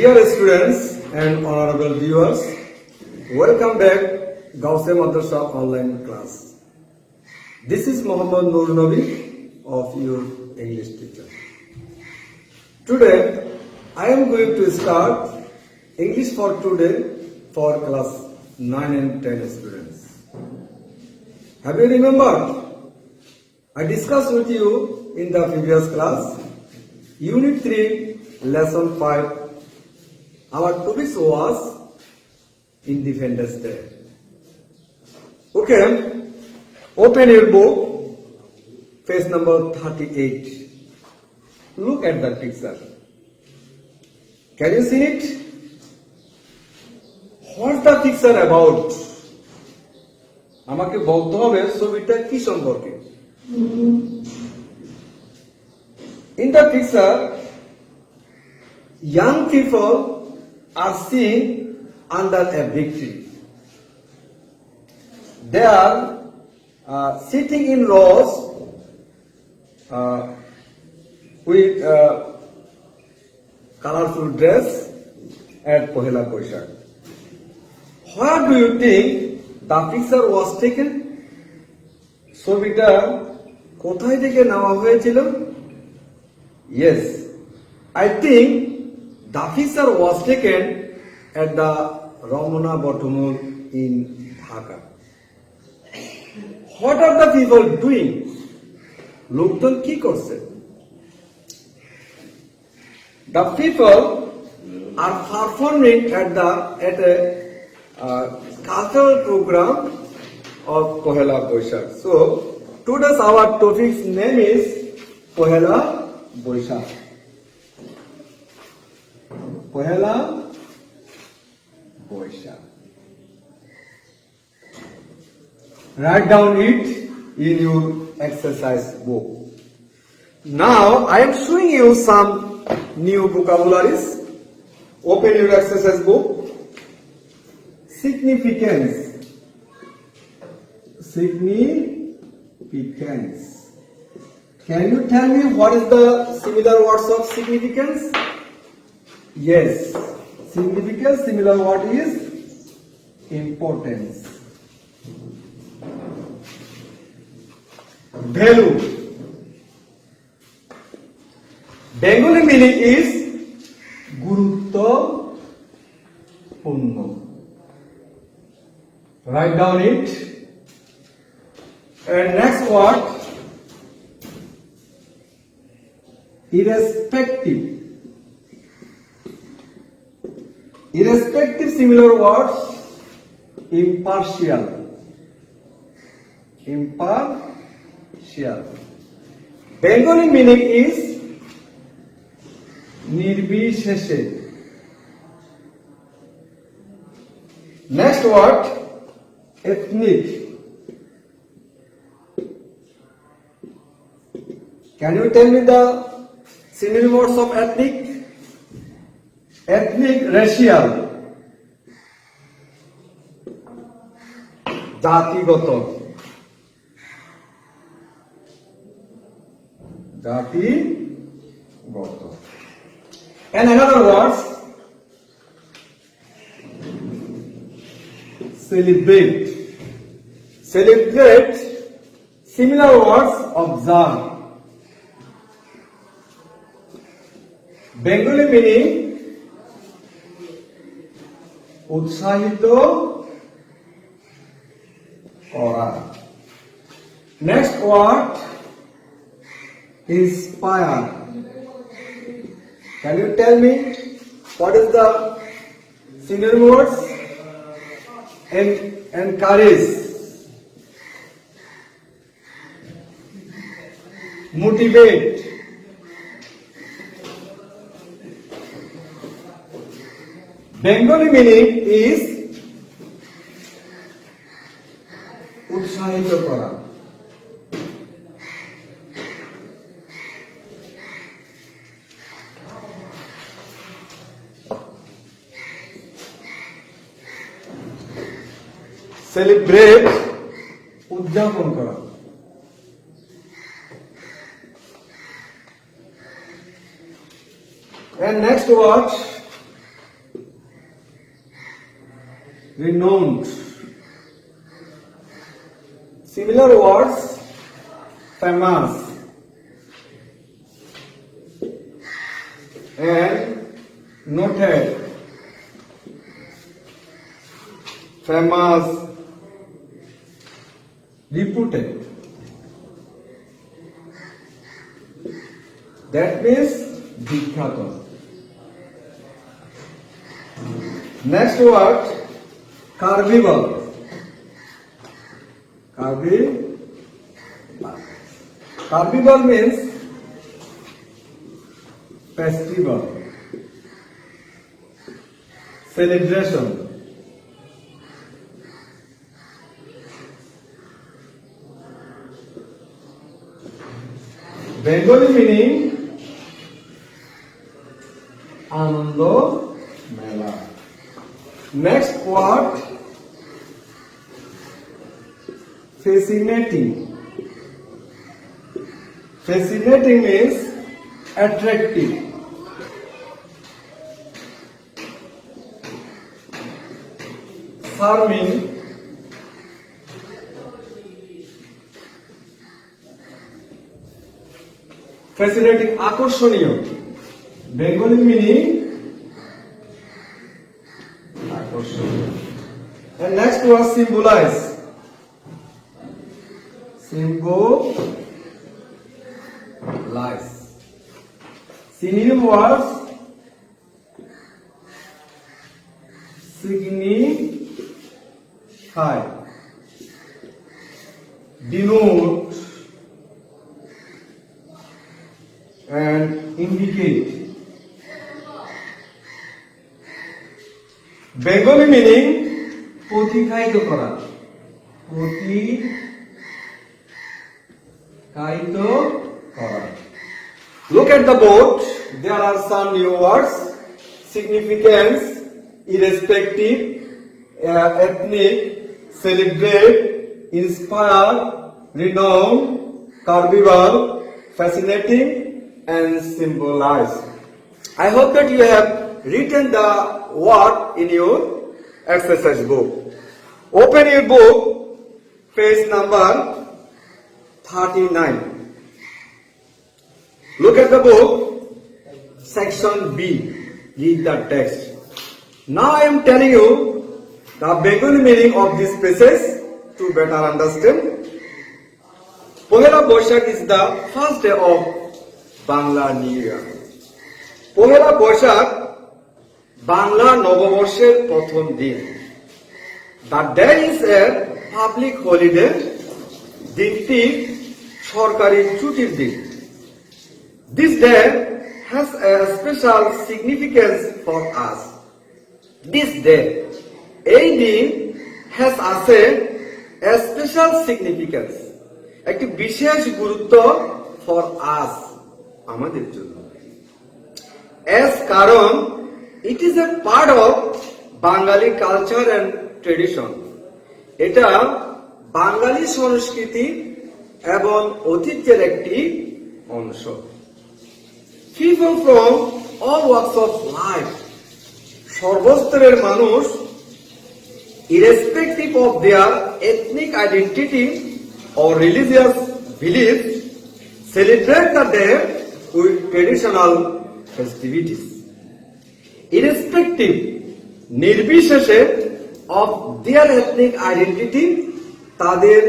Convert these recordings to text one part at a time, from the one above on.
Dear students and honorable viewers, welcome back Gaussian Madrasa online class. This is Muhammad Nur Nabi of your English teacher. Today I am going to start English for today for class 9 and 10 students. Have you remembered? I discussed with you in the previous class, Unit 3, Lesson 5. Our topic was Independence Day. Okay, open your book, page number 38. Look at the picture. Can you see it? What's the picture about? আমাকে বলতে হবে ছবিটা কি সম্পর্কে। In the picture, young people are seen under a big tree. They are sitting in rows with colorful dress at Pohela Boishak. Where do you think the picture was taken? ছবিটা কোথায় থেকে নেওয়া হয়েছিল? Yes, I think the picture was taken at the Ramana Bottomul in Dhaka. What are the people doing? লোকজন কি করছে? The people are performing at a cultural program of Pohela Boishak. So today's our topic's name is Pohela Boishak. Pohela Boishak. Write down it in your exercise book. Now I am showing you some new vocabularies. Open your exercise book. Significance. Significance. Can you tell me what is the similar words of significance? Yes, significance similar word is importance. Value. Bengali meaning is গুরুত্বপূর্ণ. Write down it. And next word, irrespective. Irrespective similar words, impartial. Impartial. Bengali meaning is নির্বিশেষে. Next word, ethnic. Can you tell me the synonym words of ethnic? Ethnic, racial. জাতিগত. জাতিগত. And another words, celebrate. Celebrate, similar words, observe. Bengali meaning উৎসাহিত করা. Next word, inspire. Can you tell me what is the synonym words? Encourage. Motivate. Bengali meaning is উৎসাহিত করা. Celebrate, উদযাপন করা. And next word, renowned. Similar words, famous and noted. Famous, reputed. That means বিখ্যাত. Next word, carnival. Carnival means festival, celebration. Bengali meaning আনন্দ মেলা. Next word, fascinating. Fascinating means attractive. Charming. Fascinating, আকর্ষণীয়. Bengali meaning আকর্ষণীয়. And next was symbolize. Symbolize. Synonym was signify, denote, and indicate. Bengali meaning প্রতিকায়িত করা. প্রতিকায়িত করা. Look at the board. There are some new words. Significance, irrespective, ethnic, celebrate, inspire, renown, carnival, fascinating, and symbolize. I hope that you have written the word in your exercise book. Open your book, page number 39. Look at the book, section B. Read the text. Now I am telling you the Bengali meaning of these phrases to better understand. Pohela Boishakh is the first day of Bangla New Year. Pohela Boishakh Bangla নববর্ষের প্রথম দিন. The day is a public holiday. দিনটি সরকারি ছুটির দিন. This day has a special significance for us. This day, এই দিন has আছে a special significance. একটি বিশেষ গুরুত্ব for us, আমাদের জন্য. As কারণ it is a part of Bengali culture and tradition. এটা বাঙালি সংস্কৃতি এবং ঐতিহ্যের একটি অংশ. People from all walks of life, সর্বস্তরের মানুষ, irrespective of their ethnic identity or religious beliefs, celebrate the day with traditional festivities. Irrespective, নির্বিশেষে of their ethnic identity, তাদের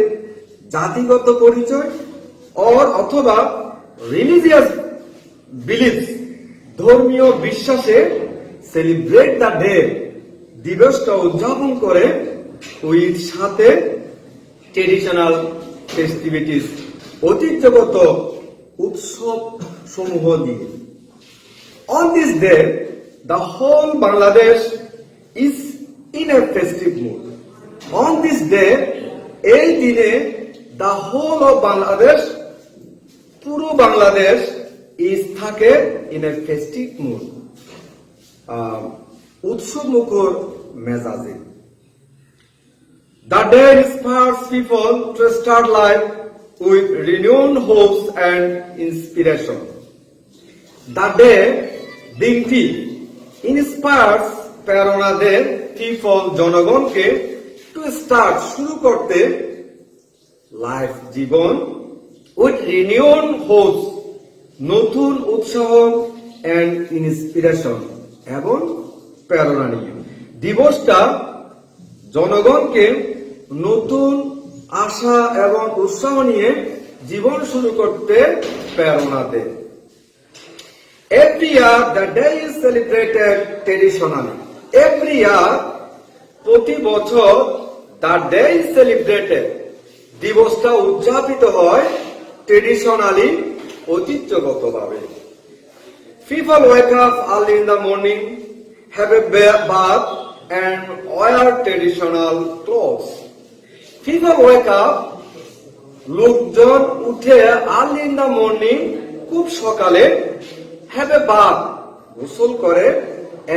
জাতিগত পরিচয় অথবা religious beliefs, ধর্মীয় বিশ্বাসে celebrate the day, দিবসটা উদযাপন করে with সাথে traditional festivities, ঐতিহ্যগত উৎসব সমূহ দিয়ে. On this day, the whole Bangladesh is in a festive mood. On this day, এই দিনে the whole of Bangladesh, পুরো বাংলাদেশ is থাকে in a festive mood. উৎসব মুখর মেজাজে. The day inspires people to start life with renewed hopes and inspiration. The day, দিনটি, inspires প্রেরণা দেয় পিপল জনগণকে টু স্টার্ট শুরু করতে লাইফ জীবন উইথ রিনিউড হোপস নতুন উৎসাহ এন্ড ইন্সপিরেশন এবং প্রেরণা নিয়ে। দিবসটা জনগণকে নতুন আশা এবং উৎসাহ নিয়ে জীবন শুরু করতে প্রেরণা দেয়। Every year the day is celebrated traditionally. Every year প্রতি বছর the day is celebrated দিবসটা উদযাপিত হয় ট্রেডিশনালি ঐতিহ্যগতভাবে। People wake up early in the morning, have a bath and wear traditional clothes. People wake up লোকজন উঠে early in the morning খুব সকালে have a bath গোসল করে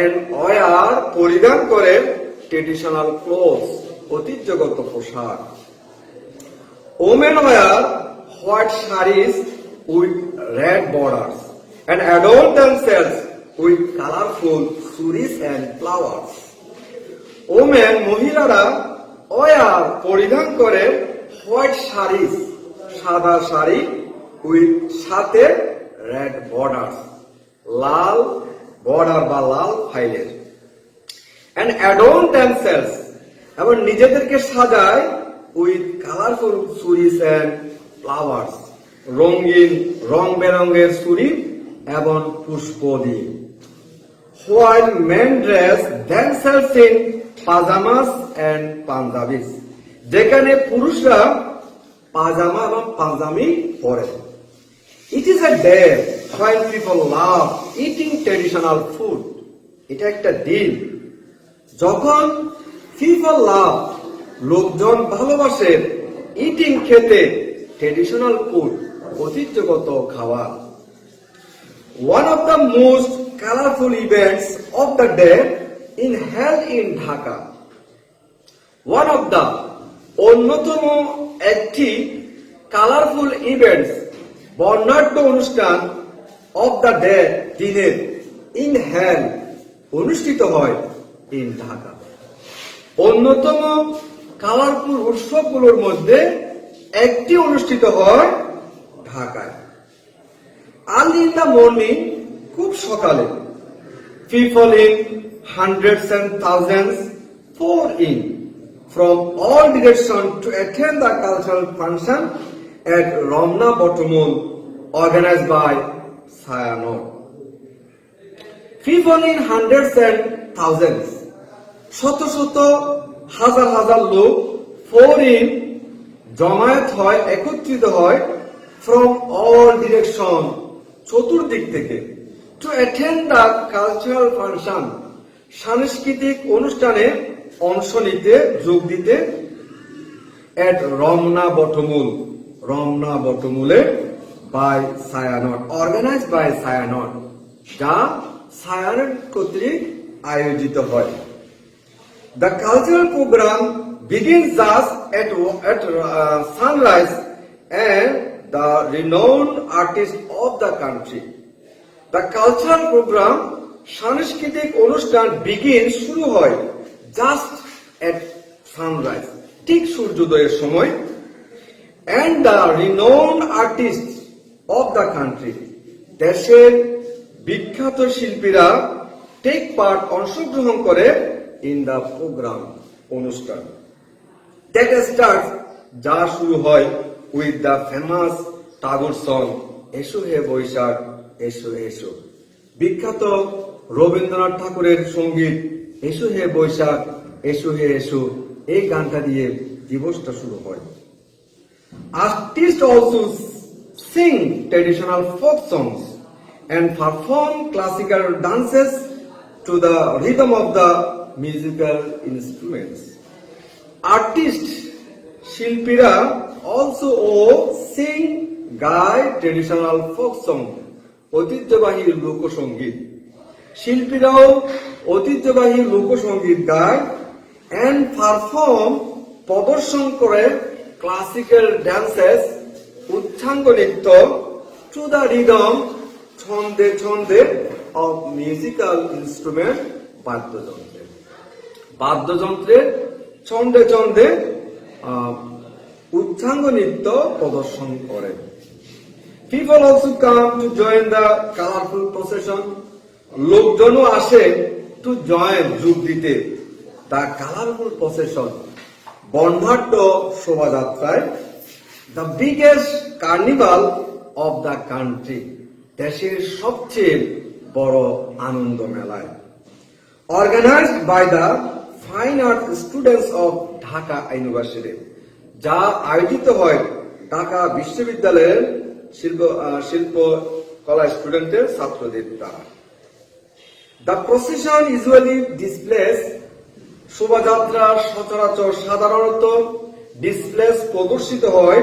এন্ড ওয়ার পরিধান করে ট্রেডিশনাল ক্লোথস ঐতিহ্যগত পোশাক। Women wear white saris with red borders and adorn themselves with colourful সুরিস এন্ড ফ্লাওয়ার্স। ওমেন মহিলারা ওয়ার পরিধান করে হোয়াইট শাড়িজ সাদা শাড়ি উইথ সাথে রেড বর্ডার লাল বর্ডার বা লাল ফাইলের এন্ড অ্যাডর্ন দেমসেলস এবং নিজেদেরকে সাজায় উইথ কালারফুল সুরিস এন্ড ফ্লাওয়ার্স রঙিন রং বেরঙের সুরি এবং পুষ্প দিয়ে। While men dress themselves in pajamas and punjabis যেখানে পুরুষরা পাজামা এবং পাঞ্জাবি পরে। It is a day when people love eating traditional food. এটা একটা দিন যখন people love লোকজন ভালোবাসে ইটিং খেতে ট্রেডিশনাল ফুড ঐতিহ্যগত খাবার। One of the most colorful events of the day in held in Dhaka. One of the অন্যতম একটি কালারফুল ইভেন্টস বর্ণাঢ্য অনুষ্ঠান অফ দ্য ডে দিনের ইন হ্যান্ড অনুষ্ঠিত হয় ইন ঢাকা। অন্যতম কালারফুল উৎসবগুলোর মধ্যে একটি অনুষ্ঠিত হয় ঢাকায়। আর্লি ইন দ্য মর্নিং খুব সকালে people in hundreds and thousands pour in from all directions to attend the cultural function at Ramna Bottomul organized by Sayanor. People in hundreds and thousands, শত শত হাজার হাজার লোক pour in জমায়েত হয় একত্রিত হয় from all direction চতুর্দিক থেকে to attend the cultural function সাংস্কৃতিক অনুষ্ঠানে অংশ নিতে যোগ দিতে at Ramna বটমূলে by Sayanor organized by Sayanor যা সায়ানট কর্তৃক আয়োজিত হয়। The cultural program begins just at sunrise and the renowned artists of the country. The cultural program সাংস্কৃতিক অনুষ্ঠান শুরু হয় জাস্ট এট সানরাইজ ঠিক সূর্যোদয়ের সময় and the renowned artists of the country দেশের বিখ্যাত শিল্পীরা টেক পার্ট অংশগ্রহণ করে ইন দ্য প্রোগ্রাম অনুষ্ঠান। দ্যাট স্টার্ট যা শুরু হয় with the famous Tagore song এসো হে বৈশাখ এসো এসো বিখ্যাত রবীন্দ্রনাথ ঠাকুরের সঙ্গীত এসো হে বৈশাখ এসো হে এসো এই গানটা দিয়ে দিবসটা শুরু হয়। Artists also sing traditional folk songs and perform classical dances to the rhythm of the musical instruments. Artists শিল্পীরা also sing গায় traditional folk song ঐতিহ্যবাহী লোকসঙ্গীত। শিল্পীরাও ঐতিহ্যবাহী লোকসঙ্গীত গায় and perform প্রদর্শন করে ক্লাসিক্যাল ড্যান্সেস উচ্চাঙ্গ নৃত্য টু দ্য রিদম ছন্দে ছন্দে অফ মিউজিক্যাল ইনস্ট্রুমেন্ট বাদ্যযন্ত্রে। বাদ্যযন্ত্রের ছন্দে ছন্দে উচ্চাঙ্গ নৃত্য প্রদর্শন করে। People also come to join the colorful procession. লোকজনও আসে to join, যোগ দিতে the colorful procession, বর্ণাঢ্য শোভাযাত্রায়, the biggest carnival of the country, দেশের সবচেয়ে বড় আনন্দ মেলায়, organized by the fine art students of Dhaka University, যা আয়োজিত হয় ঢাকা বিশ্ববিদ্যালয়ের শিল্প কলা স্টুডেন্টের ছাত্রদের দ্বারা। The procession usually displays, শোভাযাত্রা সচরাচর সাধারণত ডিসপ্লেস প্রদর্শিত হয়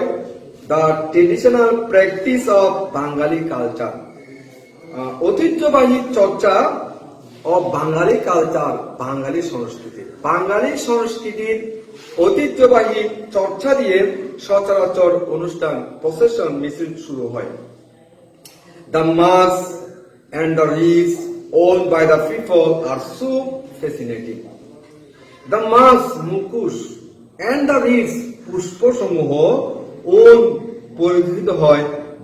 the traditional practice of Bengali culture, ঐতিহ্যবাহী চর্চা of বাঙালি কালচার, বাঙালি সংস্কৃতি, বাঙালি সংস্কৃতির ঐতিহ্যবাহী চর্চা দিয়ে সচরাচর অনুষ্ঠান প্রসেশন মিছিল শুরু হয়। The mass and the wreaths owned by the people are so fascinating. The mass, মুখোশ, and the wreaths, পুষ্পসমূহ own, পরিধৃত হয়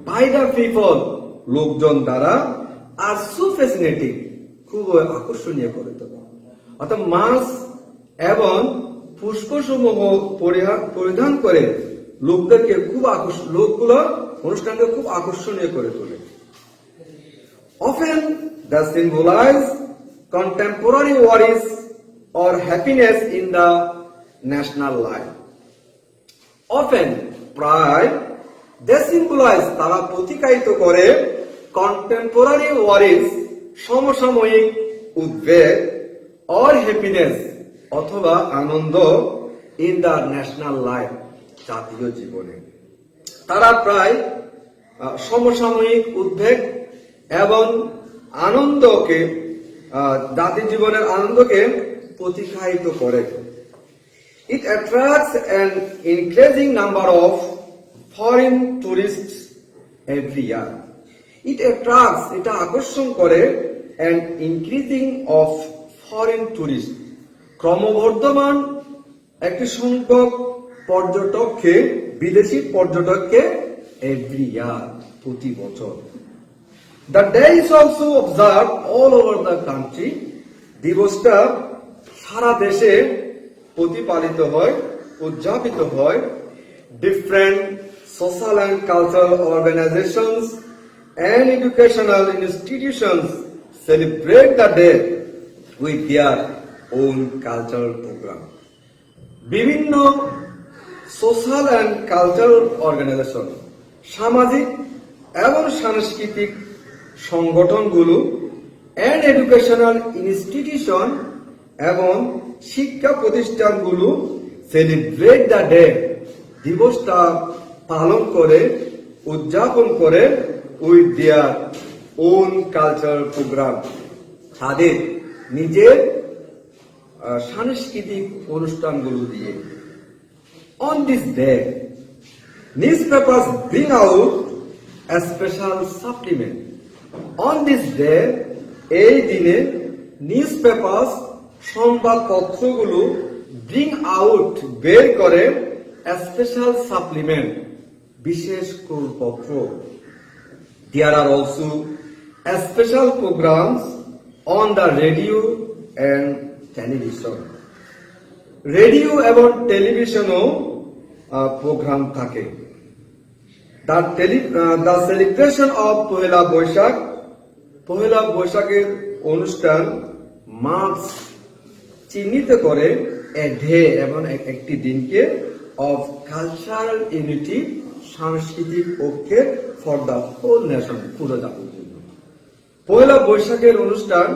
by the people, লোকজন দ্বারা, are so fascinating, খুব আকর্ষণীয় করে তোলে। অর্থাৎ মাস এবং পুষ্পসমূহ পরিধান করে লোকদেরকে খুব লোকগুলো অনুষ্ঠানকে খুব আকর্ষণীয় করে তোলে। Often they symbolize contemporary worries or happiness in the national life. Often, প্রায়, they symbolize, তারা প্রতিকায়িত করে contemporary worries, সমসাময়িক উদ্বেগ, or happiness, অথবা আনন্দ, in the national life, জাতীয় জীবনে। তারা প্রায় সমসাময়িক উদ্বেগ এবং আনন্দকে, জাতীয় জীবনের আনন্দকে প্রতিকায়িত করে। It attracts an increasing number of foreign tourists every year. It attracts, এটা আকর্ষণ করে, an increasing of foreign tourists, ক্রমবর্ধমান একটি সংখ্যক পর্যটককে, বিদেশি পর্যটককে, every year, প্রতি বছর। The day is also observed all over the country. দিবসটা সারা দেশে প্রতিপালিত হয়, উদযাপিত হয়। Different social and cultural organizations and educational institutions celebrate the day with their own cultural program. বিভিন্ন সোশ্যাল অ্যান্ড কালচারাল অর্গানাইজেশন, সামাজিক এবং সাংস্কৃতিক সংগঠনগুলো, অ্যান্ড এডুকেশনাল ইনস্টিটিউশন এবং শিক্ষা প্রতিষ্ঠানগুলো সেলিব্রেট দ্য ডে, দিবসটা পালন করে, উদযাপন করে, with their own cultural program, তাদের নিজের সাংস্কৃতিক অনুষ্ঠানগুলো দিয়ে। On this day, newspapers bring out a special supplement. On this day, এই দিনে নিউজপেপার্স, সংবাদপত্রগুলো, bring out, বের করে, a special supplement, বিশেষ পত্র। There are also a special programs on the radio and television. Radio এবং টেলিভিশনও প্রোগ্রাম থাকে। The celebration of Pohela Boishakh, পহেলা বৈশাখের অনুষ্ঠান মার্কস, চিহ্নিত করে, a day, এবং একটি দিনকে, of cultural unity, সাংস্কৃতিক ঐক্যের, for the whole nation, পুরো জাতির জন্য। পহেলা বৈশাখের অনুষ্ঠান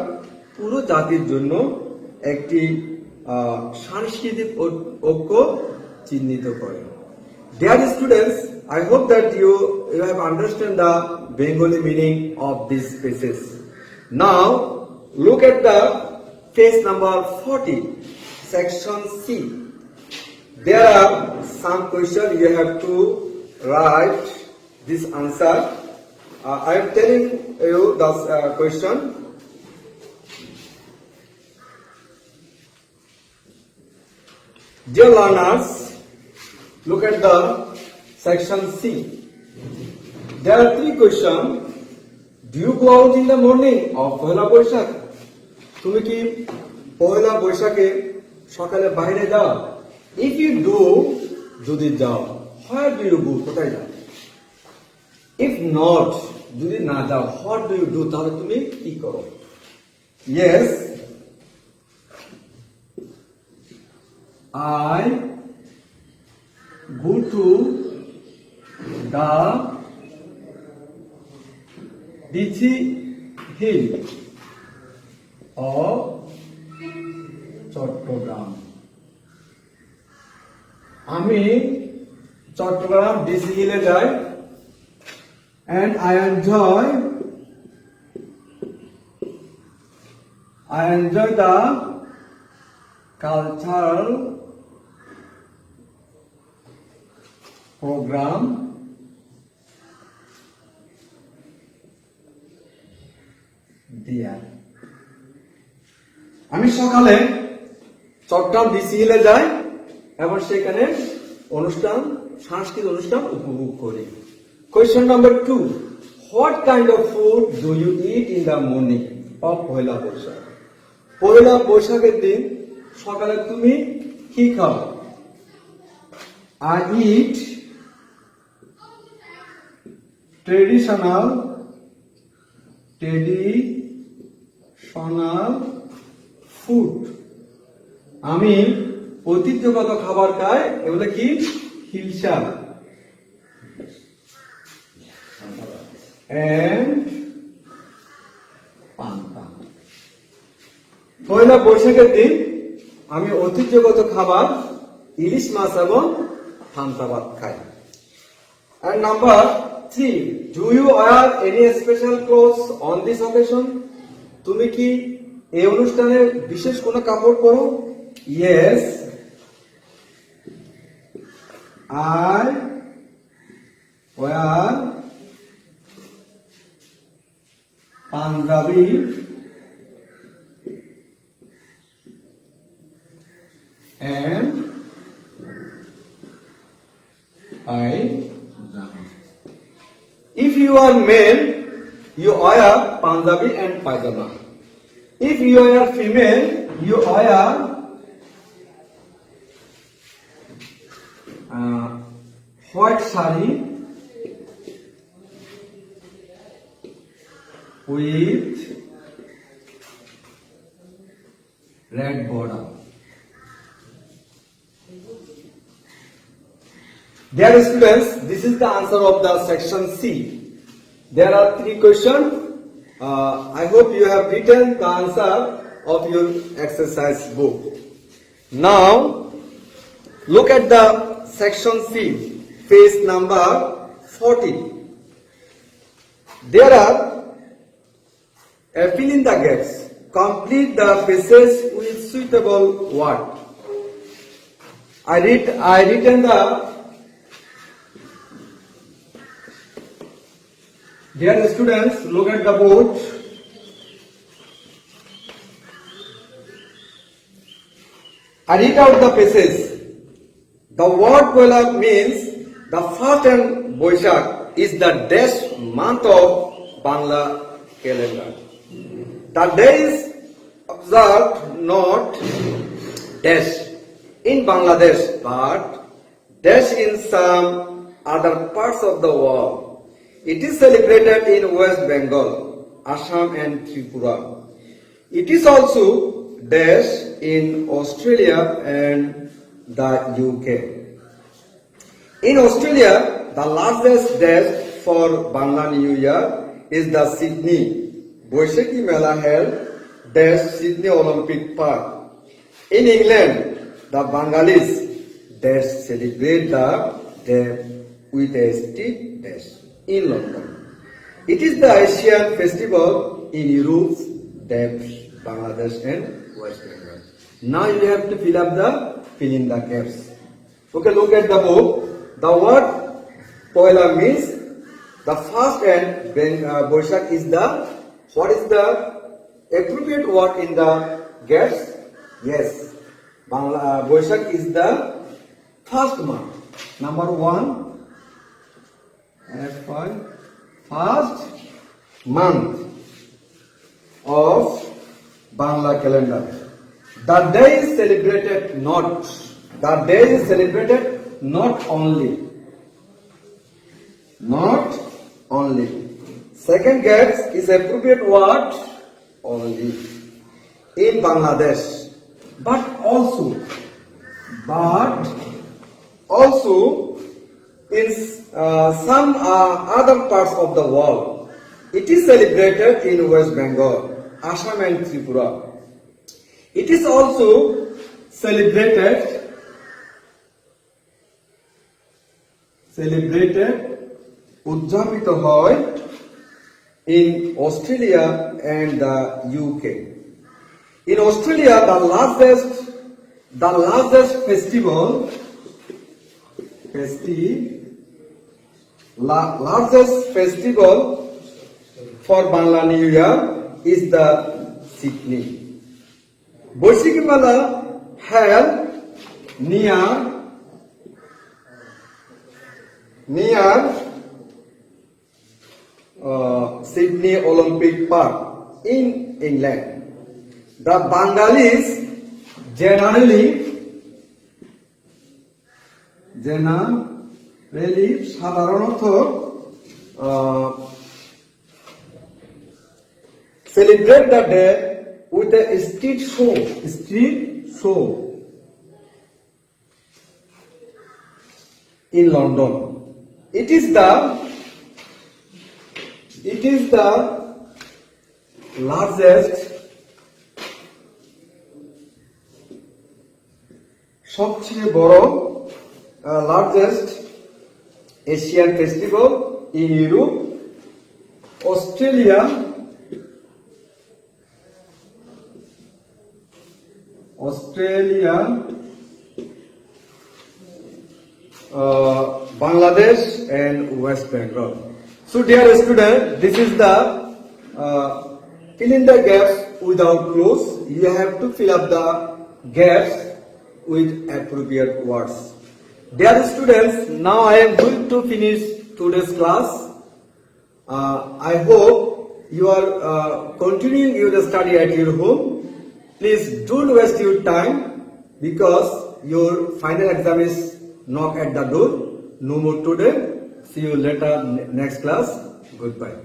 পুরো জাতির জন্য একটি সাংস্কৃতিক ঐক্য চিহ্নিত করে। Dear students, I hope that you have understood the Bengali meaning of these phrases. Now, look at the page number 40, section C. There are some questions you have to write this answer. I am telling you the question. Dear learners, look at the section C. There are three questions. Do you go out in the morning of Pohela Boishakh? তুমি কি পহেলা বৈশাখে সকালে বাইরে যাও? If you do, যদি যাও, where do you go? কোথায় যাও? If not, যদি না যাও, what do you do? তাহলে তুমি কি করো? Yes, I go to the Dichi hill of Chittagong. আমি চট্টগ্রাম ডিসি হিলে যাই and I enjoy the cultural program there. আমি সকালে চট্টগ্রাম ডিসি হিলে যাই এবং সেখানে সাংস্কৃতিক অনুষ্ঠান উপভোগ করি। Question number 2. What kind of food do you eat in the morning of Pohela Boishakh? পহেলা বৈশাখের দিন সকালে তুমি কি খাও? I eat traditional food. আমি ঐতিহ্যগত খাবার খাই, এগুলো কি? হিলসা and পান্তা। পহেলা বৈশাখের দিন আমি ঐতিহ্যগত খাবার ইলিশ মাছ এবং পান্তা ভাত খাই। And number 3, do you wear any special clothes on this occasion? তুমি কি এই অনুষ্ঠানে বিশেষ কোনো কাপড় পরো? Yes, I wear Punjabi and Pajama. If you are male, you wear Punjabi and Pajama. If you are female, you wear white sari with red border. Dear students, this is the answer of the section C. There are 3 questions. I hope you have written the answer of your exercise book. Now, look at the section C, page number 40. There are fill in the gaps. Complete the passage with suitable word. I written the Dear students, look at the board. I read out the passage. The word Poila means the first and Boishak is the dash month of Bangla calendar. The days observed not dash in Bangladesh but dash in some other parts of the world. It is celebrated in West Bengal, Assam and Tripura. It is also dash in Australia and the UK. In Australia, the largest dash for Bangla New Year is the Sydney Boishakhi Mela held dash Sydney Olympic Park. In England, the Bengalis dash celebrate the day with a street dash in London. It is the Asian festival in Europe, Bangladesh and West Bengal. Now you have to fill in the gaps. Okay, look at the book. The word Poila means the first and Boishak is the, what is the appropriate word in the gaps? Yes, Boishakh is the first month. Number one, first month of Bangla calendar. The day is celebrated not only. Second gets is appropriate word only in Bangladesh, but also in some other parts of the world. It is celebrated in West Bengal, Assam and Tripura. It is also celebrated উদযাপিত হয় in Australia and the UK. In Australia, the largest festival for Bangla New Year is the Sydney. Boishakh Mela held near Sydney Olympic Park in England. The Bengalis generally সাধারণত celebrate the day with a street show in London. It is the largest সবচেয়ে বড় largest Asian festival in Europe. Australia Bangladesh and West Bengal. So dear student, this is the fill in the gaps without clues. You have to fill up the gaps with appropriate words. Dear students, now I am going to finish today's class. I hope you are continuing your study at your home. Please don't waste your time because your final exam is knock at the door. No more today. See you later next class. Goodbye.